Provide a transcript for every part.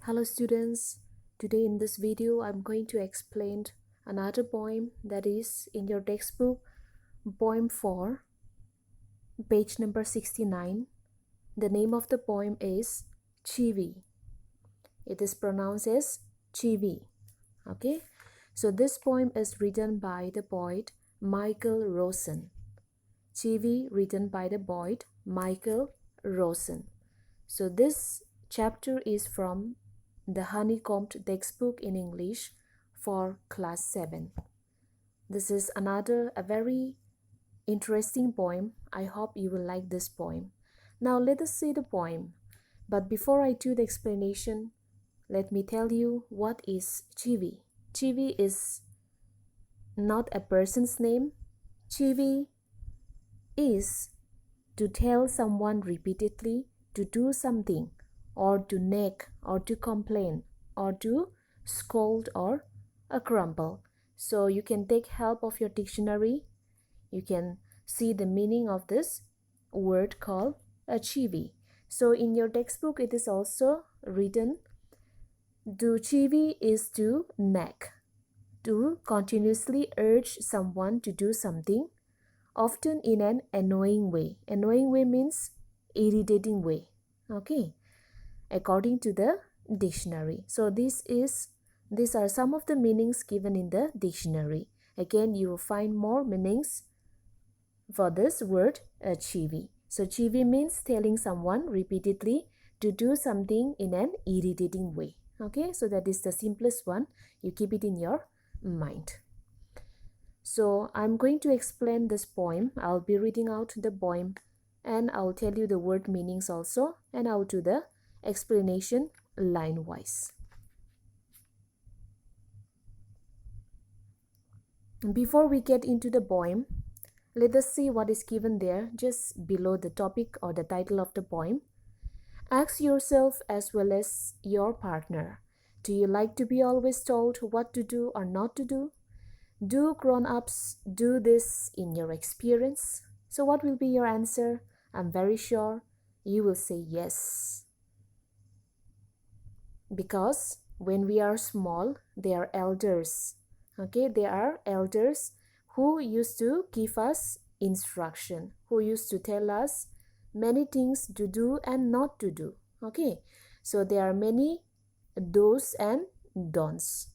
Hello students, today in this video I'm going to explain another poem that is in your textbook, Poem-4, page number 69. The name of the poem is Chivvy. It is pronounced as Chivvy. Okay, so this poem is written by the poet Michael Rosen. Chivvy written by the poet Michael Rosen. So this chapter is from the Honeycomb textbook in English for class 7. This is a very interesting poem. I hope you will like this poem. Now let us see the poem. But before I do the explanation, let me tell you what is Chivvy. Chivvy is not a person's name. Chivvy is to tell someone repeatedly to do something, or to nag, or to complain, or to scold, or grumble. So you can take help of your dictionary. You can see the meaning of this word called a chivvy. So in your textbook it is also written, to chivvy is to nag, to continuously urge someone to do something, often in an annoying way. Annoying way means irritating way. Okay, according to the dictionary. So these are some of the meanings given in the dictionary. Again, you will find more meanings for this word chivvy. So chivvy means telling someone repeatedly to do something in an irritating way. Okay, so that is the simplest one. You keep it in your mind. So I'm going to explain this poem. I'll be reading out the poem and I'll tell you the word meanings also, and I'll do the explanation line wise. Before we get into the poem, let us see what is given there just below the topic or the title of the poem. Ask yourself as well as your partner, do you like to be always told what to do or not to do? Do grown-ups do this in your experience? So what will be your answer? I'm very sure you will say yes. Because when we are small, they are elders. Okay, they are elders who used to give us instruction, who used to tell us many things to do and not to do. Okay, so there are many do's and don'ts.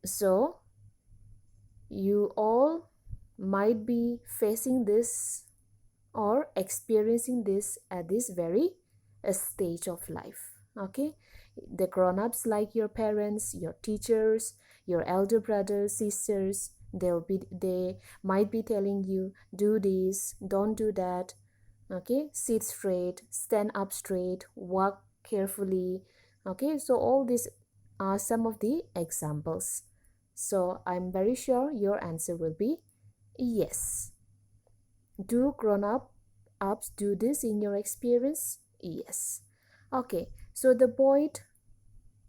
So you all might be facing this or experiencing this at this very stage of life. Okay, the grown-ups like your parents, your teachers, your elder brothers, sisters, they might be telling you, do this, don't do that. Okay, sit straight, stand up straight, walk carefully. Okay, so all these are some of the examples. So I'm very sure your answer will be yes. Do grown-ups do this in your experience? Yes. Okay, so the poet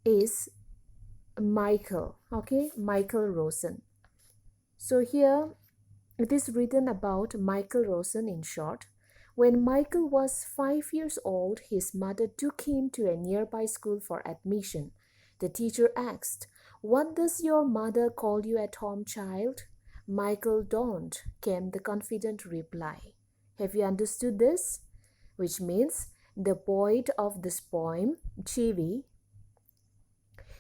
is Michael. Okay, Michael Rosen. So here it is written about Michael Rosen in short. When Michael was 5 years old, his mother took him to a nearby school for admission. The teacher asked, "What does your mother call you at home, child?" "Michael don't," came the confident reply. Have you understood this? Which means the poet of this poem, Chivvy,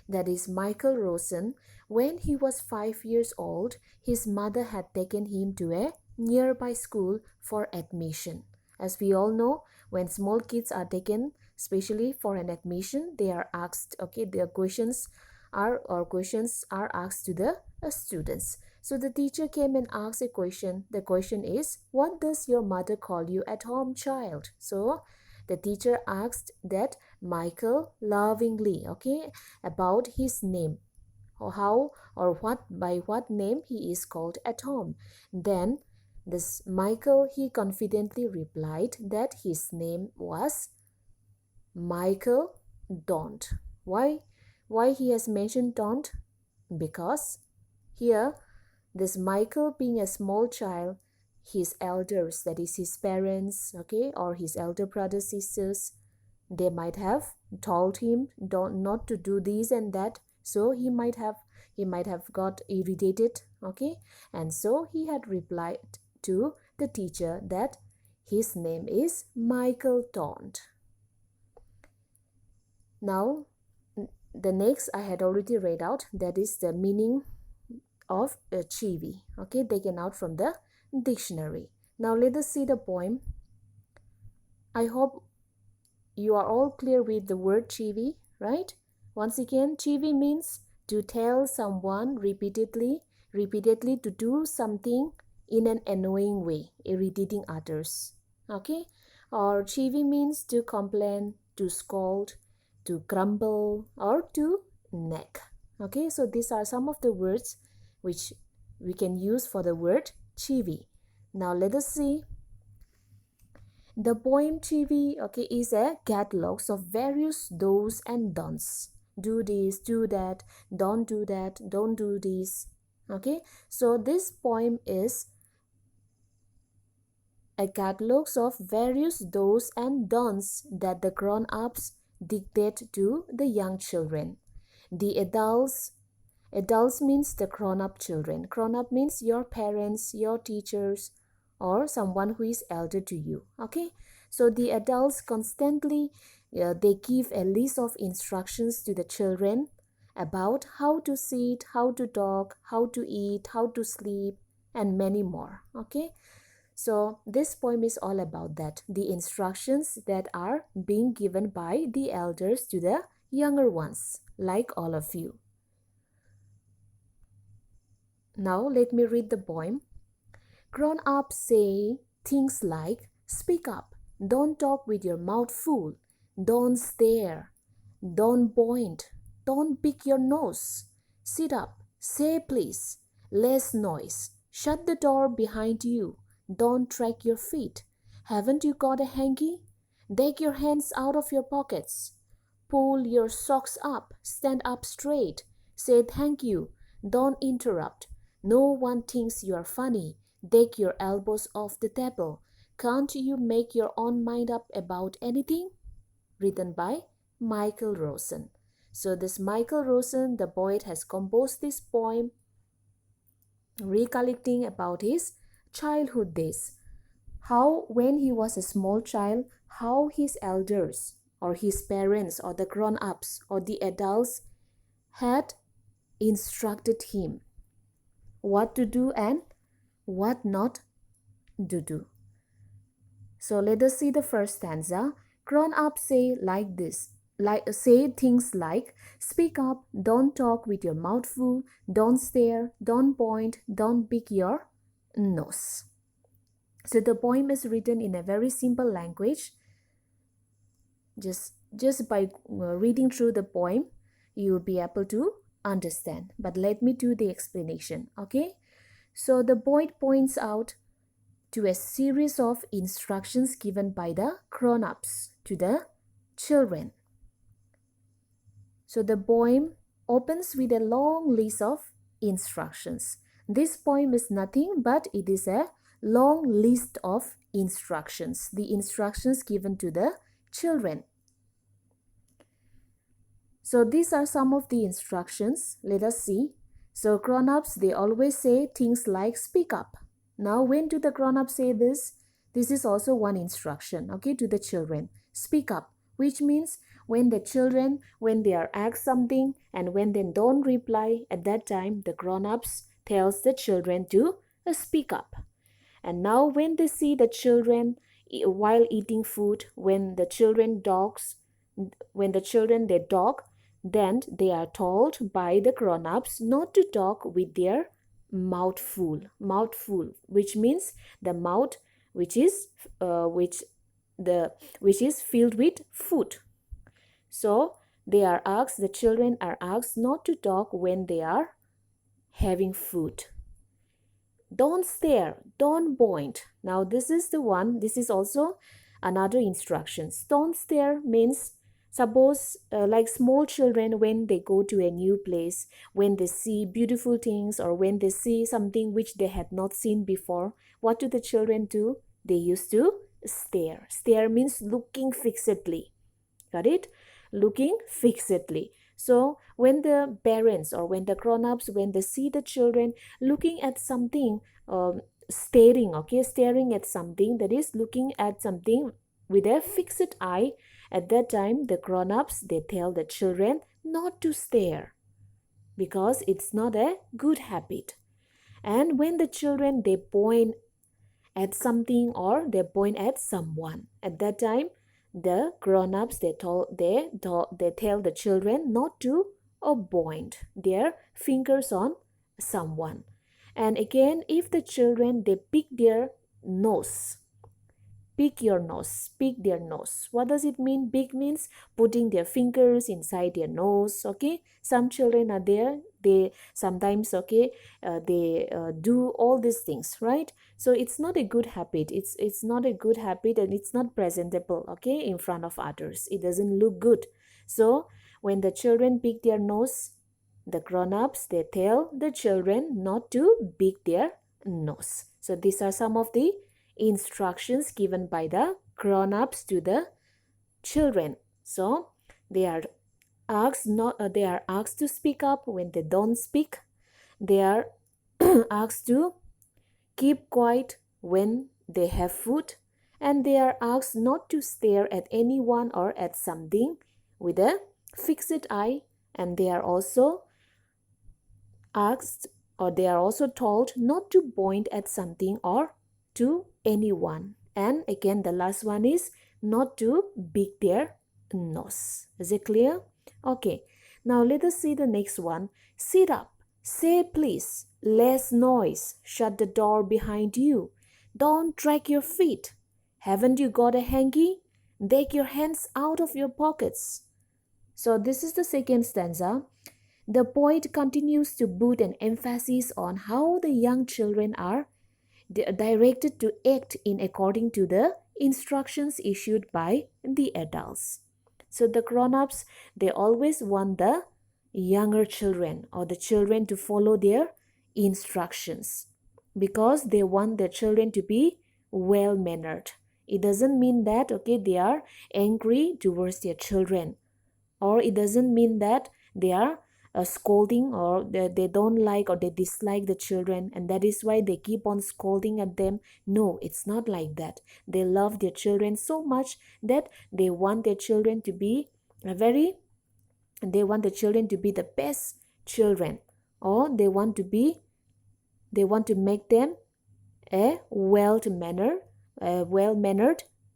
that is Michael Rosen, when he was 5 years old, his mother had taken him to a nearby school for admission. As we all know, when small kids are taken, especially for an admission, they are asked, okay, their questions are asked to the students. So the teacher came and asked a question. The question is, "What does your mother call you at home, child?" So the teacher asked that Michael lovingly, okay, about his name, or how or what by what name he is called at home. Then this Michael, he confidently replied that his name was Michael Don't. Why he has mentioned Don't? Because here this Michael, being a small child, his elders, that is his parents, okay, or his elder brothers, sisters, They might have told him don't not to do this and that, so he might have got irritated, okay? And so he had replied to the teacher that his name is Michael Taunt. Now, the next I had already read out, that is the meaning of Chivvy, okay, taken out from the dictionary. Now let us see the poem. I hope you are all clear with the word Chivvy, right? Once again, Chivvy means to tell someone repeatedly to do something in an annoying way, irritating others, okay? Or Chivvy means to complain, to scold, to grumble, or to nag, okay? So these are some of the words which we can use for the word Chivvy. Now let us see. The poem Chivvy, okay, is a catalogue of various do's and don'ts. Do this, do that, don't do that, don't do this. Okay, so this poem is a catalogue of various do's and don'ts that the grown-ups dictate to the young children. The adults means the grown-up children. Grown-up means your parents, your teachers, or someone who is elder to you. Okay, so the adults constantly they give a list of instructions to the children about how to sit, how to talk, how to eat, how to sleep, and many more. Okay, so this poem is all about that, the instructions that are being given by the elders to the younger ones, like all of you. Now let me read the poem. Grown-ups say things like, speak up, don't talk with your mouth full, don't stare, don't point, don't pick your nose, sit up, say please, less noise, shut the door behind you, don't track your feet. Haven't you got a hanky? Take your hands out of your pockets. Pull your socks up, stand up straight, say thank you, don't interrupt. No one thinks you are funny. Take your elbows off the table. Can't you make your own mind up about anything? Written by Michael Rosen. So this Michael Rosen, the poet, has composed this poem recollecting about his childhood days. How when he was a small child, how his elders or his parents or the grown-ups or the adults had instructed him what to do and what not to do. So let us see the first stanza. Grown-ups say like this, say things like, speak up, don't talk with your mouth full, don't stare, don't point, don't pick your nose. So the poem is written in a very simple language. Just by reading through the poem, you will be able to understand. But let me do the explanation, okay? So the poet points out to a series of instructions given by the grown-ups to the children. So the poem opens with a long list of instructions. This poem is nothing but it is a long list of instructions, the instructions given to the children. So these are some of the instructions. Let us see. So grown-ups, they always say things like speak up. Now when do the grown-ups say this? This is also one instruction, okay, to the children. Speak up, which means when the children, when they are asked something and when they don't reply, at that time the grown-ups tells the children to speak up. And now when they see the children while eating food, when the children they talk, then they are told by the grown-ups not to talk with their mouth full, which means the mouth which is filled with food. So the children are asked not to talk when they are having food. Don't stare, don't point. Now this is also another instructions. Don't stare means, suppose like small children, when they go to a new place, when they see beautiful things or when they see something which they had not seen before, what do the children do? They used to stare. Stare means looking fixedly. Got it? Looking fixedly. So when the parents or when the grown-ups, when they see the children looking at something, staring, okay, staring at something, that is looking at something with a fixed eye, at that time the grown-ups, they tell the children not to stare because it's not a good habit. And when the children, they point at something or they point at someone, at that time the grown-ups, they tell the children not to point their fingers on someone. And again, if the children, they pick their nose, pick your nose, pick their nose. What does it mean? Pick means putting their fingers inside their nose. Okay, some children are there, they sometimes, okay, they do all these things, right? So it's not a good habit, it's not a good habit, and it's not presentable, okay, in front of others. It doesn't look good. So when the children pick their nose, the grown-ups, they tell the children not to pick their nose. So these are some of the instructions given by the grown-ups to the children. So they are they are asked to speak up when they don't speak. They are asked to keep quiet when they have food, and they are asked not to stare at anyone or at something with a fixed eye, and they are also asked, or they are also told not to point at something or to anyone. And again, the last one is not to pick their nose. Is it clear? Okay, now let us see the next one. Sit up, say please, less noise, shut the door behind you, don't drag your feet. Haven't you got a hanky? Take your hands out of your pockets. So this is the second stanza. The poet continues to put an emphasis on how the young children are directed to act in according to the instructions issued by the adults. So the grown-ups, they always want the younger children or the children to follow their instructions because they want their children to be well-mannered. It doesn't mean that, okay, they are angry towards their children, or it doesn't mean that they are scolding, or they don't like or they dislike the children and that is why they keep on scolding at them. No, it's not like that. They love their children so much that they want their children to be they want the children to be the best children, or they want to make them a well-mannered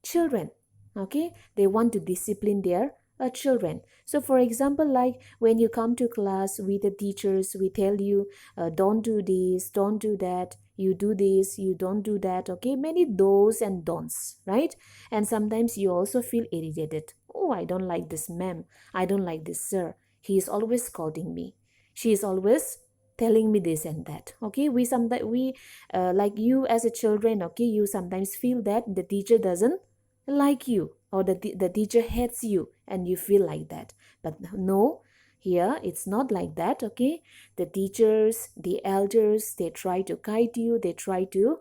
children. Okay, they want to discipline their children. So for example, like when you come to class with the teachers, we tell you, don't do this, don't do that, you do this, you don't do that. Okay, many do's and don'ts, right? And sometimes you also feel irritated. Oh, I don't like this ma'am, I don't like this sir, he is always scolding me, she is always telling me this and that. Okay, we sometimes we like you as a children, okay, you sometimes feel that the teacher doesn't like you, or the teacher hates you, and you feel like that. But no, here it's not like that. Okay, the teachers, the elders, they try to guide you, they try to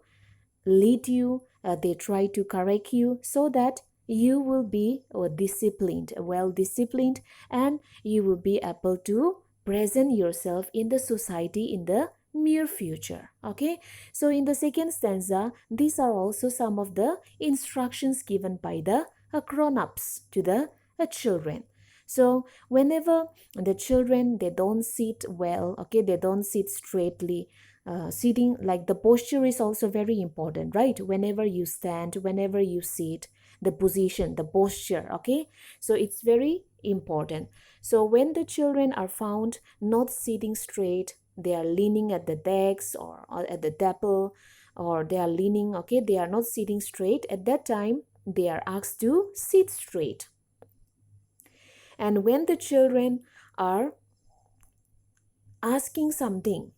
lead you, they try to correct you so that you will be disciplined, well disciplined, and you will be able to present yourself in the society in the near future. Okay, so in the second stanza, these are also some of the instructions given by the grown-ups to the children. So whenever the children, they don't sit well, okay, they don't sit straightly, sitting, like the posture is also very important, right? Whenever you stand, whenever you sit, the position, the posture, okay, so it's very important. So when the children are found not sitting straight, they are leaning at the decks or at the table, or they are leaning, okay, they are not sitting straight, at that time they are asked to sit straight. And when the children are asking something,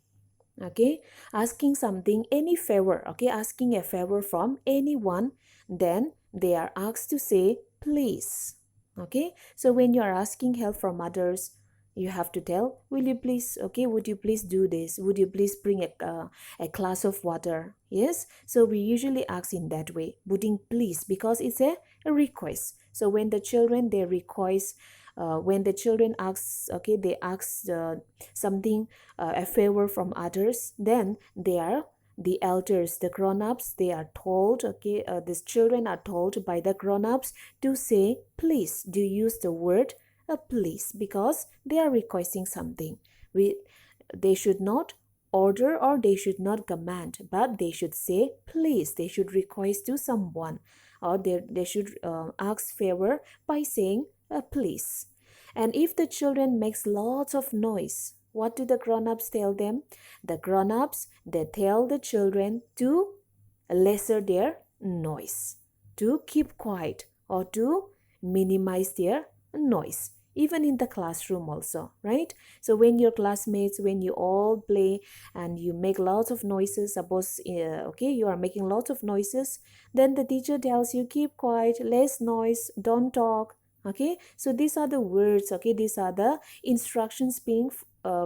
okay, asking something, any favor, okay, asking a favor from anyone, then they are asked to say please. Okay, so when you are asking help from others, you have to tell, will you please, okay, would you please do this, would you please bring a glass of water. Yes, so we usually ask in that way, putting please, because it's a request. So when the children they request, when the children asks, okay, they ask something, a favor from others, then they are the elders, the grown-ups, they are told, okay, these children are told by the grown-ups to say please, to use the word please, because they are requesting something. They should not order or they should not command, but they should say please. They should request to someone, or they should ask favor by saying please. And if the children makes lots of noise, what do the grown-ups tell them? The grown-ups, they tell the children to lesser their noise, to keep quiet, or to minimize their noise, even in the classroom also, right? So when your classmates, when you all play and you make lots of noises, suppose okay, you are making lots of noises, then the teacher tells you keep quiet, less noise, don't talk. Okay, so these are the words, okay, these are the instructions being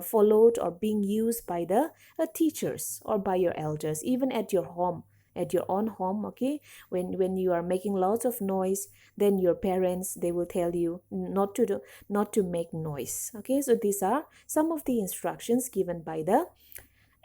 followed or being used by the teachers or by your elders, even at your home, at your own home. Okay, when you are making lots of noise, then your parents, they will tell you not to do, not to make noise. Okay, so these are some of the instructions given by the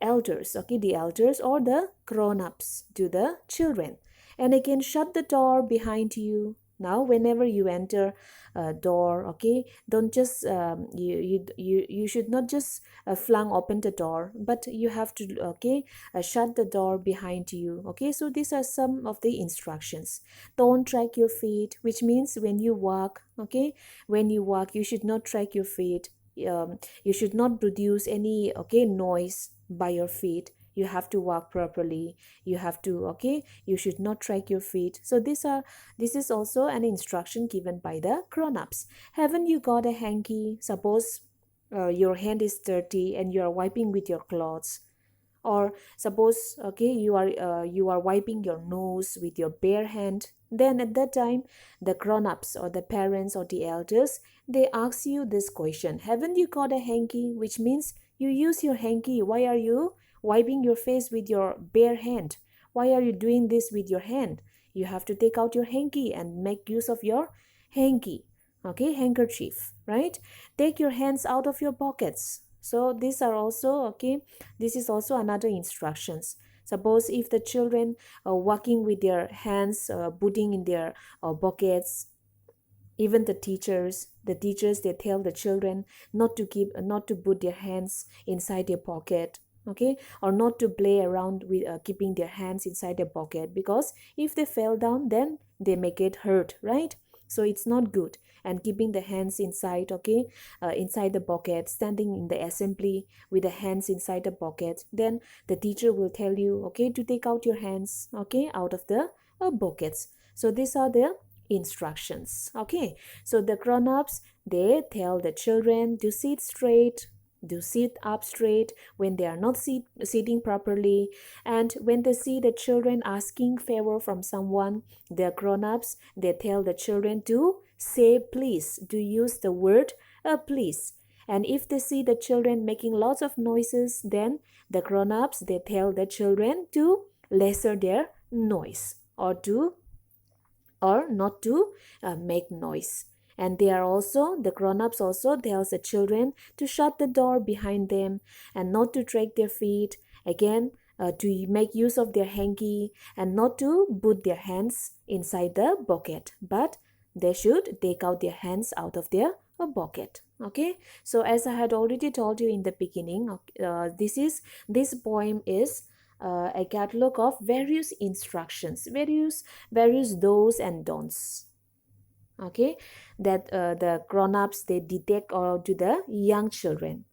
elders, okay, the elders or the grown-ups to the children. And again, shut the door behind you. Now whenever you enter a door, okay, don't just you should not just flung open the door, but you have to, okay, shut the door behind you. Okay, so these are some of the instructions. Don't track your feet, which means when you walk, okay, when you walk, you should not track your feet. You should not produce any, okay, noise by your feet. You have to walk properly. You have to, okay, you should not track your feet. So this is also an instruction given by the grown-ups. Haven't you got a hanky? Suppose your hand is dirty and you are wiping with your clothes, or suppose, okay, you are wiping your nose with your bare hand, then at that time the grown-ups or the parents or the elders, they ask you this question: haven't you got a hanky? Which means you use your hanky. Why are you wiping your face with your bare hand? Why are you doing this with your hand? You have to take out your hanky and make use of your hanky, okay, handkerchief, right? Take your hands out of your pockets. So these are also, okay, this is also another instructions. Suppose if the children are walking with their hands putting in their pockets, even the teachers they tell the children not to put their hands inside their pocket, okay, or not to play around with keeping their hands inside their pocket, because if they fell down, then they may get hurt, right? So it's not good. And keeping the hands inside, okay, inside the pocket, standing in the assembly with the hands inside the pocket, then the teacher will tell you, okay, to take out your hands, okay, out of the pockets. So these are the instructions. Okay, so the grown-ups, they tell the children to sit straight, to sit up straight when they are not sitting properly. And when they see the children asking favor from someone, the grown-ups, they tell the children to say please, to use the word please. And if they see the children making lots of noises, then the grown-ups, they tell the children to lesser their noise, or not to make noise. And they are also, the grown-ups also tells the children to shut the door behind them and not to drag their feet, again, to make use of their hanky, and not to put their hands inside the bucket, but they should take out their hands out of their bucket. Okay, so as I had already told you in the beginning, this poem is a catalog of various instructions, various do's and don'ts, okay, that the grown-ups they detect or to the young children.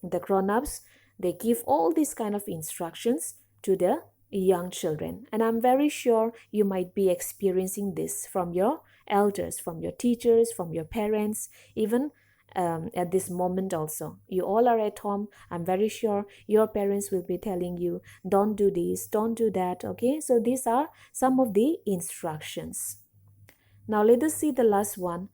The grown-ups, they give all these kind of instructions to the young children, and I'm very sure you might be experiencing this from your elders, from your teachers, from your parents, even at this moment also. You all are at home. I'm very sure your parents will be telling you, don't do this, don't do that. Okay, so these are some of the instructions. Now let us see the last one,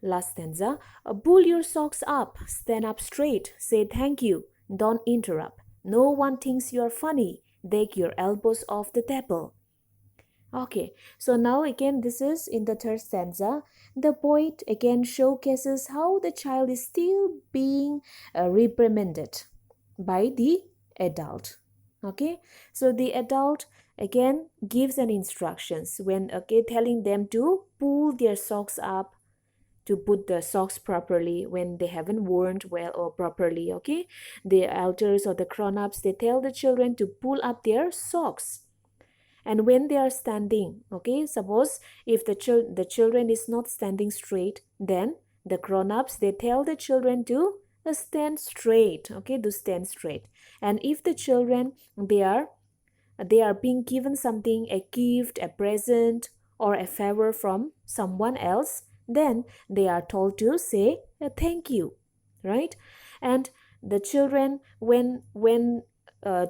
last stanza. Pull your socks up, stand up straight, say thank you, don't interrupt. No one thinks you're funny, take your elbows off the table. Okay, so now again, this is in the third stanza. The poet again showcases how the child is still being reprimanded by the adult. Okay, so the adult again gives an instructions when, okay, telling them to pull their socks up, to put the socks properly when they haven't worn well or properly. Okay, the elders or the grown-ups, they tell the children to pull up their socks. And when they are standing, okay, suppose if the children is not standing straight, then the grown-ups, they tell the children to stand straight. Okay, to stand straight. And if the children, they are being given something, a gift, a present, or a favor from someone else, then they are told to say thank you, right? And the children, when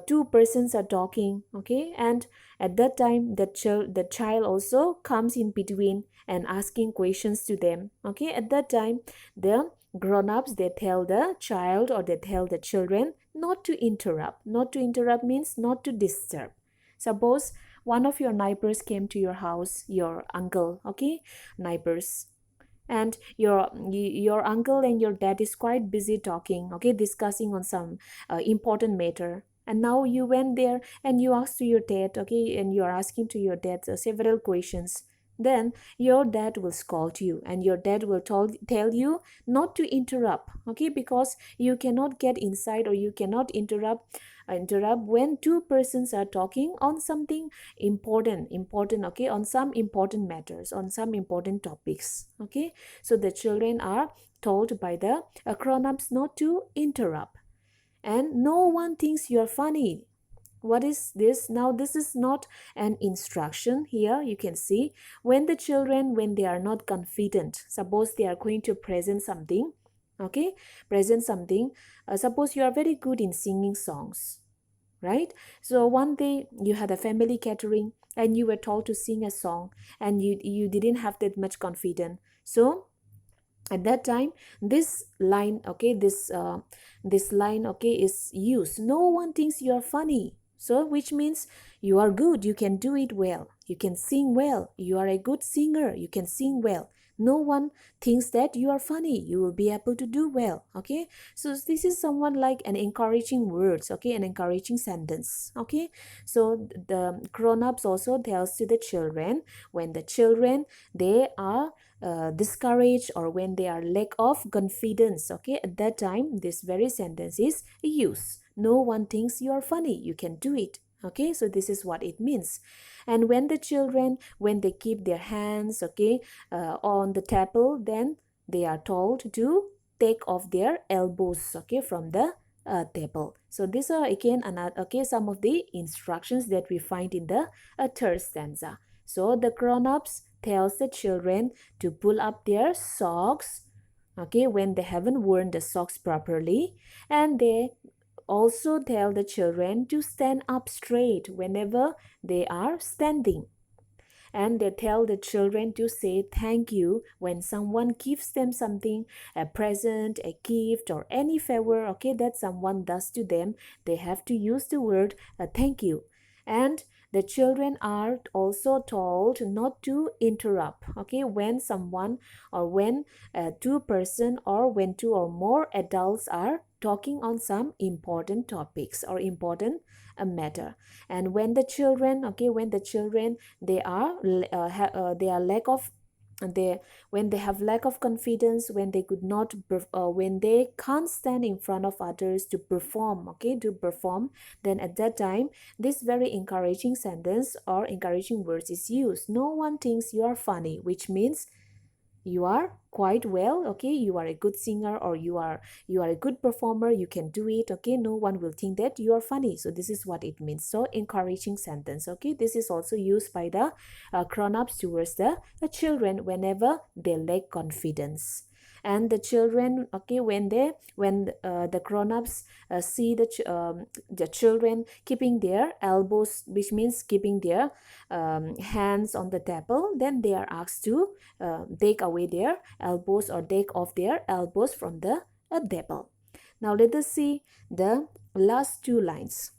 two persons are talking, okay, and at that time the child also comes in between and asking questions to them. Okay, at that time the grown-ups, they tell the child or they tell the children not to interrupt. Not to interrupt means not to disturb. Suppose one of your neighbors came to your house, your uncle, okay, neighbors, and your uncle and your dad is quite busy talking, okay, discussing on some important matter. And now you went there and you asked to your dad, okay, and you are asking to your dad several questions. Then your dad will scold you and your dad will tell you not to interrupt, okay, because you cannot get inside or you cannot interrupt when two persons are talking on something important, okay, on some important matters, on some important topics. Okay, so the children are told by the grown-ups not to interrupt. And no one thinks you're funny. What is this? Now this is not an instruction. Here you can see when the children, when they are not confident, suppose they are going to present something, okay, present something, suppose you are very good in singing songs, right? So one day you had a family gathering and you were told to sing a song and you didn't have that much confidence. So at that time this line, okay, this line, okay, is used. No one thinks you are funny, so which means you are good, you can do it well, you can sing well, you are a good singer, you can sing well. No one thinks that you are funny, you will be able to do well. Okay, so this is somewhat like an encouraging words, okay, an encouraging sentence. Okay, so the grown-ups also tells to the children when the children, they are discouraged or when they are lack of confidence, okay, at that time this very sentence is used. No one thinks you are funny, you can do it. Okay, so this is what it means. And when the children, when they keep their hands, okay, on the table, then they are told to take off their elbows, okay, from the table. So these are again another, okay, some of the instructions that we find in the third stanza. So the grown-ups tells the children to pull up their socks, okay, when they haven't worn the socks properly, and they also tell the children to stand up straight whenever they are standing. And they tell the children to say thank you when someone gives them something, a present, a gift, or any favor, okay, that someone does to them. They have to use the word thank you. And the children are also told not to interrupt, okay, when someone or when two person or when two or more adults are talking on some important topics or important matter. And when the children, okay, when the children, they are they are lack of, they, when they have lack of confidence, when they could not when they can't stand in front of others to perform, okay, to perform, then at that time this very encouraging sentence or encouraging words is used. No one thinks you are funny, which means you are quite well, okay, you are a good singer or you are a good performer, you can do it, okay, no one will think that you are funny. So this is what it means. So encouraging sentence, okay, this is also used by the grown-ups towards the children whenever they lack confidence. And the children, okay, when the grown-ups see the children keeping their elbows, which means keeping their hands on the table, then they are asked to take away their elbows or take off their elbows from the table. Now let us see the last two lines.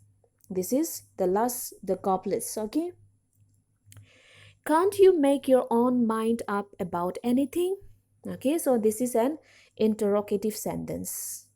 This is the couplets, okay. Can't you make your own mind up about anything? Okay, so this is an interrogative sentence,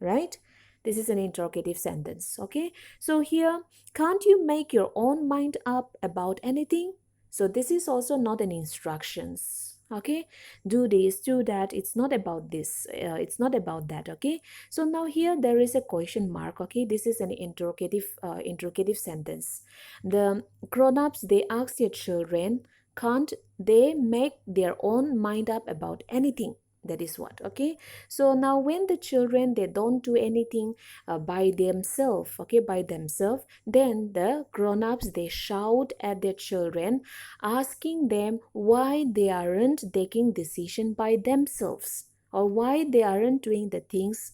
right? This is an interrogative sentence. Okay, so here, can't you make your own mind up about anything? So this is also not an instructions. Okay, do this, do that. It's not about this, it's not about that. Okay, so now here there is a question mark. Okay, this is an interrogative sentence. The grown-ups, they ask their children, can't they make their own mind up about anything? That is what. Okay, so now when the children, they don't do anything by themselves, okay, by themselves, then the grown-ups, they shout at their children, asking them why they aren't taking decision by themselves, or why they aren't doing the things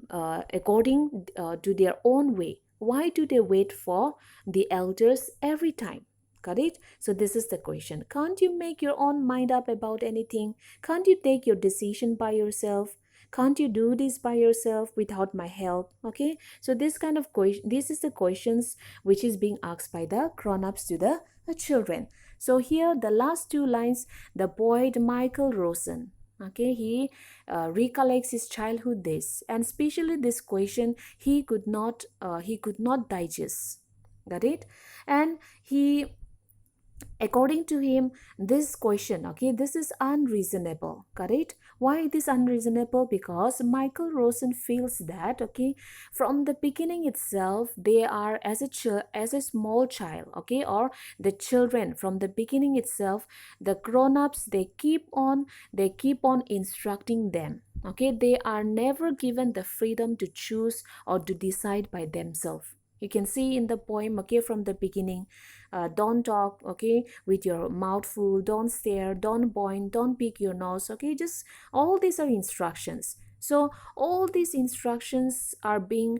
according to their own way. Why do they wait for the elders every time? Got it? So this is the question. Can't you make your own mind up about anything? Can't you take your decision by yourself? Can't you do this by yourself without my help? Okay, so this kind of question, this is the questions which is being asked by the grown-ups to the children. So here the last two lines, the poet Michael Rosen, okay, he recollects his childhood days, and especially this question he could not digest. Got it? And he, according to him, this question, okay, this is unreasonable. Correct? Why it is unreasonable? Because Michael Rosen feels that, okay, from the beginning itself, they are as as a small child, okay, or the children from the beginning itself, the grown-ups, they keep on instructing them. Okay, they are never given the freedom to choose or to decide by themselves. You can see in the poem, okay, from the beginning, don't talk, okay, with your mouth full, don't stare, don't point, don't pick your nose, okay, just all these are instructions. So all these instructions are being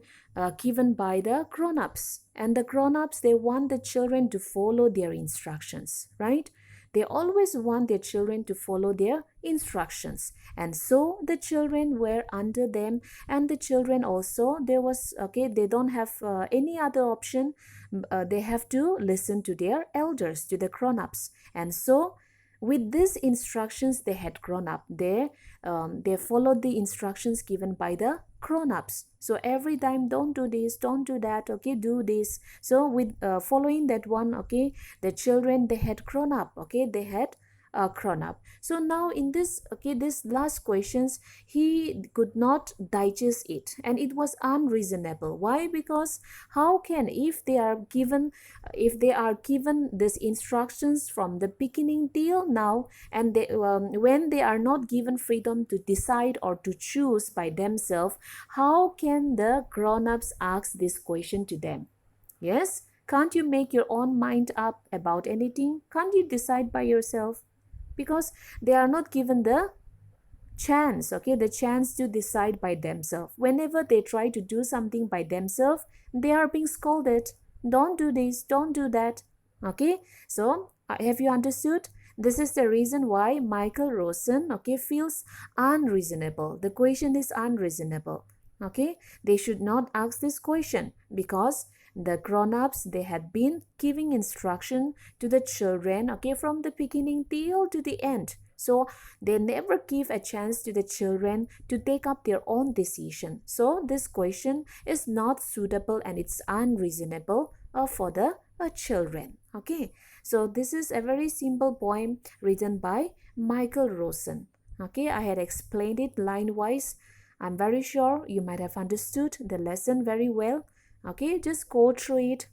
given by the grown-ups, and the grown-ups, they want the children to follow their instructions, right? They always want their children to follow their instructions, and so the children were under them, and the children also, there was, okay, they don't have any other option. They have to listen to their elders, to the grown-ups, and so with these instructions, they had grown up. They followed the instructions given by the grown-ups. So every time, don't do this, don't do that, okay, do this. So with following that one, okay, the children, they had grown up, okay, they had grown up. So now in this, okay, this last questions, he could not digest it, and it was unreasonable. Why? Because how can, if they are given, if they are given these instructions from the beginning till now, and they, when they are not given freedom to decide or to choose by themselves, how can the grown-ups ask this question to them? Yes, can't you make your own mind up about anything? Can't you decide by yourself? Because they are not given the chance, okay, the chance to decide by themselves. Whenever they try to do something by themselves, they are being scolded. Don't do this, don't do that. Okay, so have you understood? This is the reason why Michael Rosen, okay, feels unreasonable. The question is unreasonable. Okay, they should not ask this question, because the grown-ups, they had been giving instruction to the children, okay, from the beginning till to the end. So they never give a chance to the children to take up their own decision. So this question is not suitable, and it's unreasonable for the children. Okay, so this is a very simple poem written by Michael Rosen. Okay, I had explained it line wise. I'm very sure you might have understood the lesson very well. Okay, just go through it,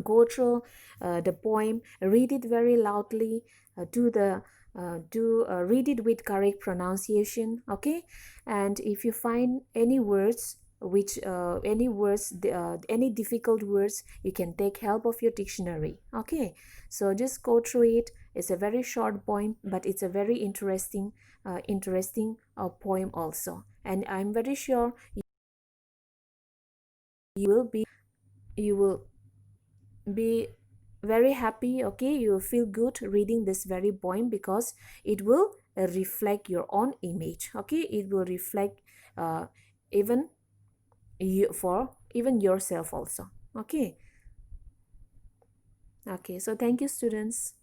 go through the poem, read it very loudly, do the read it with correct pronunciation. Okay, and if you find any words which any difficult words, you can take help of your dictionary. Okay, so just go through it. It's a very short poem, but it's a very interesting poem also, and I'm very sure you will be you will be very happy. Okay, you will feel good reading this very poem, because it will reflect your own image. Okay, it will reflect even you, for even yourself also. Okay, okay, so thank you, students.